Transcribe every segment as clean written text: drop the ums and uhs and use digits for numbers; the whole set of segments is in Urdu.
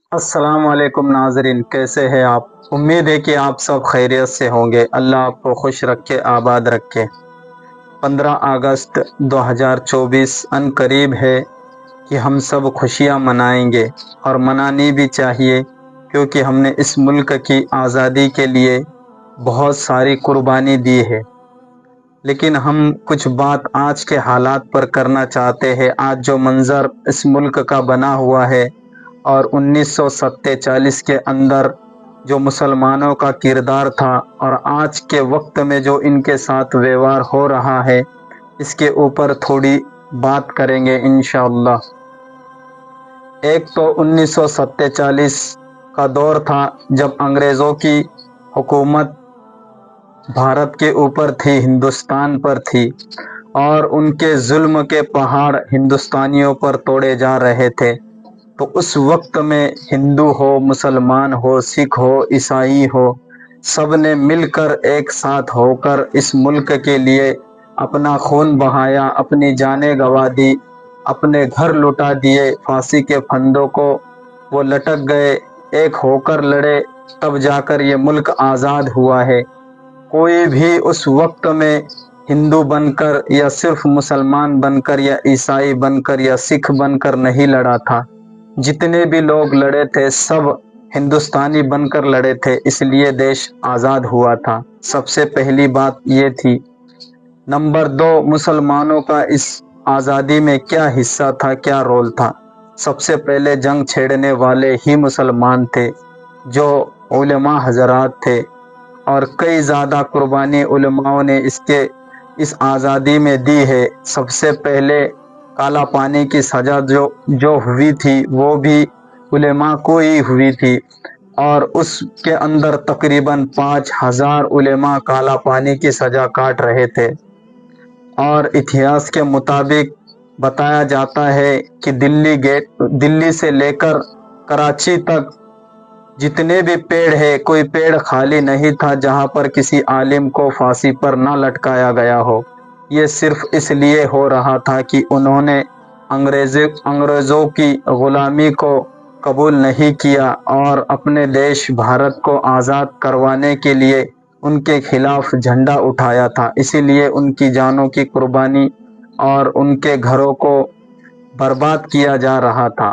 السلام علیکم ناظرین، کیسے ہیں آپ؟ امید ہے کہ آپ سب خیریت سے ہوں گے۔ اللہ آپ کو خوش رکھے، آباد رکھے۔ 15 اگست 2024 ان قریب ہے کہ ہم سب خوشیاں منائیں گے، اور منانی بھی چاہیے، کیونکہ ہم نے اس ملک کی آزادی کے لیے بہت ساری قربانی دی ہے۔ لیکن ہم کچھ بات آج کے حالات پر کرنا چاہتے ہیں۔ آج جو منظر اس ملک کا بنا ہوا ہے، اور 1947 کے اندر جو مسلمانوں کا کردار تھا، اور آج کے وقت میں جو ان کے ساتھ ویوہار ہو رہا ہے، اس کے اوپر تھوڑی بات کریں گے انشاءاللہ۔ ایک تو 1947 کا دور تھا جب انگریزوں کی حکومت بھارت کے اوپر تھی، ہندوستان پر تھی، اور ان کے ظلم کے پہاڑ ہندوستانیوں پر توڑے جا رہے تھے۔ تو اس وقت میں ہندو ہو، مسلمان ہو، سکھ ہو، عیسائی ہو، سب نے مل کر ایک ساتھ ہو کر اس ملک کے لیے اپنا خون بہایا، اپنی جانیں گنوا دی، اپنے گھر لٹا دیے، پھانسی کے پھندوں کو وہ لٹک گئے، ایک ہو کر لڑے، تب جا کر یہ ملک آزاد ہوا ہے۔ کوئی بھی اس وقت میں ہندو بن کر، یا صرف مسلمان بن کر، یا عیسائی بن کر، یا سکھ بن کر نہیں لڑا تھا۔ جتنے بھی لوگ لڑے تھے سب ہندوستانی بن کر لڑے تھے، اس لیے دیش آزاد ہوا تھا۔ سب سے پہلی بات یہ تھی۔ نمبر دو، مسلمانوں کا اس آزادی میں کیا حصہ تھا، کیا رول تھا؟ سب سے پہلے جنگ چھیڑنے والے ہی مسلمان تھے، جو علماء حضرات تھے، اور کئی زیادہ قربانی علماء نے اس آزادی میں دی ہے۔ سب سے پہلے کالا پانی کی سزا جو ہوئی تھی، وہ بھی علماء کو ہی ہوئی تھی، اور اس کے اندر تقریباً 5000 علماء کالا پانی کی سزا کاٹ رہے تھے۔ اور اتہاس کے مطابق بتایا جاتا ہے کہ دلی سے لے کر کراچی تک جتنے بھی پیڑ ہے، کوئی پیڑ خالی نہیں تھا جہاں پر کسی عالم کو پھانسی پر نہ لٹکایا گیا ہو۔ یہ صرف اس لیے ہو رہا تھا کہ انہوں نے انگریزوں کی غلامی کو قبول نہیں کیا، اور اپنے دیش بھارت کو آزاد کروانے کے لیے ان کے خلاف جھنڈا اٹھایا تھا۔ اسی لیے ان کی جانوں کی قربانی اور ان کے گھروں کو برباد کیا جا رہا تھا۔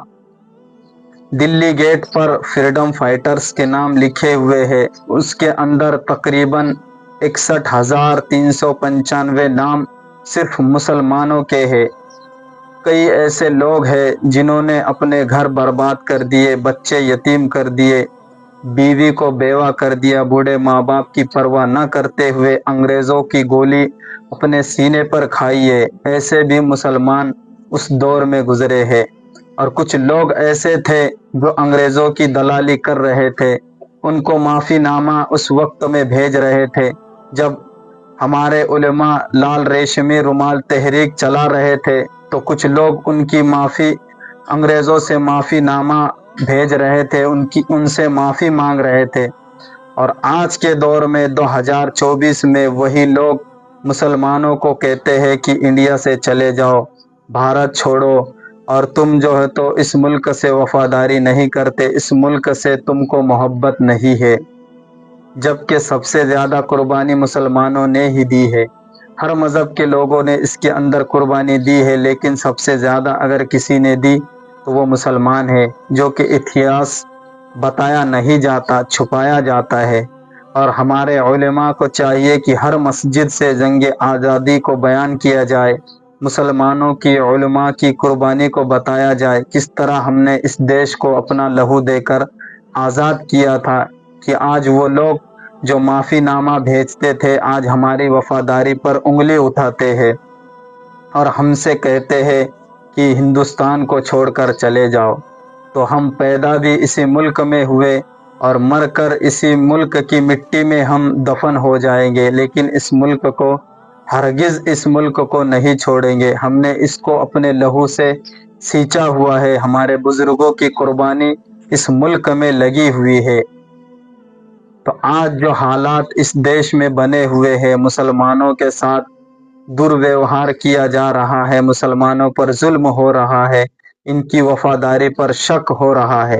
دلی گیٹ پر فریڈم فائٹرز کے نام لکھے ہوئے ہیں، اس کے اندر تقریباً 61,395 نام صرف مسلمانوں کے ہیں۔ کئی ایسے لوگ ہیں جنہوں نے اپنے گھر برباد کر دیے، بچے یتیم کر دیے، بیوی کو بیوہ کر دیا، بوڑھے ماں باپ کی پرواہ نہ کرتے ہوئے انگریزوں کی گولی اپنے سینے پر کھائی ہے۔ ایسے بھی مسلمان اس دور میں گزرے ہیں۔ اور کچھ لوگ ایسے تھے جو انگریزوں کی دلالی کر رہے تھے، ان کو معافی نامہ اس وقت میں بھیج رہے تھے جب ہمارے علماء لال ریشمی رومال تحریک چلا رہے تھے، تو کچھ لوگ ان کی معافی، انگریزوں سے معافی نامہ بھیج رہے تھے، ان سے معافی مانگ رہے تھے۔ اور آج کے دور میں 2024 میں وہی لوگ مسلمانوں کو کہتے ہیں کہ انڈیا سے چلے جاؤ، بھارت چھوڑو، اور تم جو ہے تو اس ملک سے وفاداری نہیں کرتے، اس ملک سے تم کو محبت نہیں ہے، جبکہ سب سے زیادہ قربانی مسلمانوں نے ہی دی ہے۔ ہر مذہب کے لوگوں نے اس کے اندر قربانی دی ہے، لیکن سب سے زیادہ اگر کسی نے دی تو وہ مسلمان ہے، جو کہ اتہاس بتایا نہیں جاتا، چھپایا جاتا ہے۔ اور ہمارے علماء کو چاہیے کہ ہر مسجد سے جنگ آزادی کو بیان کیا جائے، مسلمانوں کی، علماء کی قربانی کو بتایا جائے، کس طرح ہم نے اس دیش کو اپنا لہو دے کر آزاد کیا تھا، کہ آج وہ لوگ جو معافی نامہ بھیجتے تھے آج ہماری وفاداری پر انگلی اٹھاتے ہیں، اور ہم سے کہتے ہیں کہ ہندوستان کو چھوڑ کر چلے جاؤ۔ تو ہم پیدا بھی اسی ملک میں ہوئے، اور مر کر اسی ملک کی مٹی میں ہم دفن ہو جائیں گے، لیکن اس ملک کو ہرگز، اس ملک کو نہیں چھوڑیں گے۔ ہم نے اس کو اپنے لہو سے سینچا ہوا ہے، ہمارے بزرگوں کی قربانی اس ملک میں لگی ہوئی ہے۔ تو آج جو حالات اس دیش میں بنے ہوئے ہیں، مسلمانوں کے ساتھ درویوہار کیا جا رہا ہے، مسلمانوں پر ظلم ہو رہا ہے، ان کی وفاداری پر شک ہو رہا ہے،